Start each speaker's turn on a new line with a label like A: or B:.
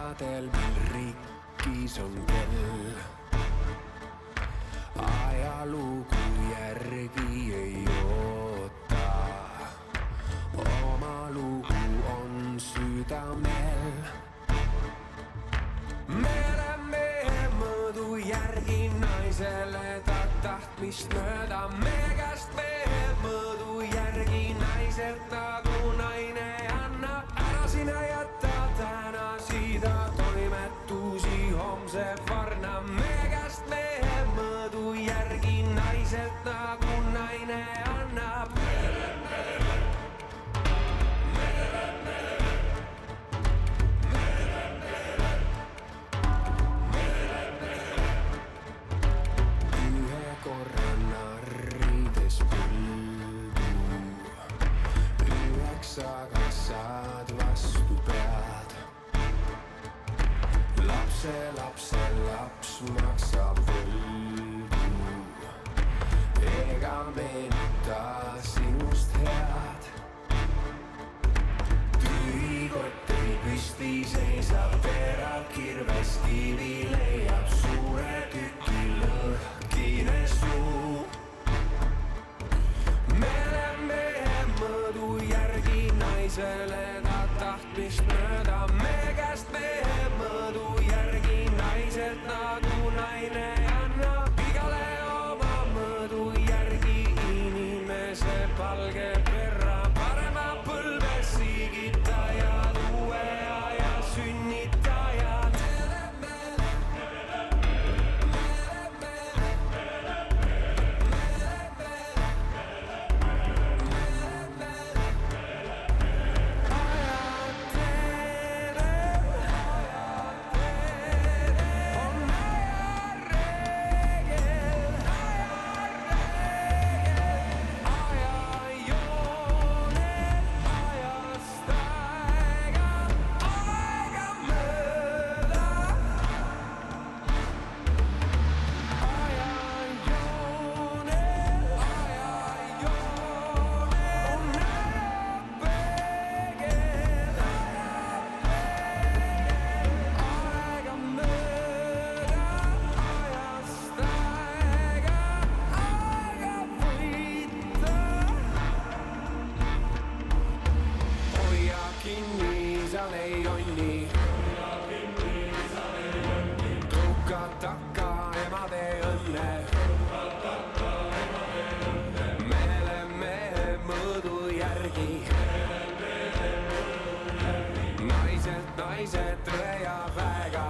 A: päevadel, mil rikkis on kell. Ajalugu järgi ei oota, oma lugu on südamel. Meremehe mõõdu järgi naisele ta tahtmist mööda, meie käest veel mõõdu järgi naiselt nagu naine annab. Ära sina jäta tänasi ta toimetusi homse varna, meie käest veel mõõdu järgi naiselt nagu naine annab. Korra narrides põldu, 9 saad vastu pead. Lapse laps maksab võlgu, ega meenuta sinust head. Tühi kott ei püsti seisab, terab kirves kivi leiab suure tüki lõhkine suu. Meremehe mõõdu järgi naisele ta tahtmist mööda, meie käest mehe mõõdu järgi naiselt nagu naine annab. Igale oma mõõdu järgi inimese palge perra, parema põlve siigitajad, uue aja sünnitajad. Ei onni, tõukad takka emade õnne, mehe mõõdu järgi, naised tõe ja väega.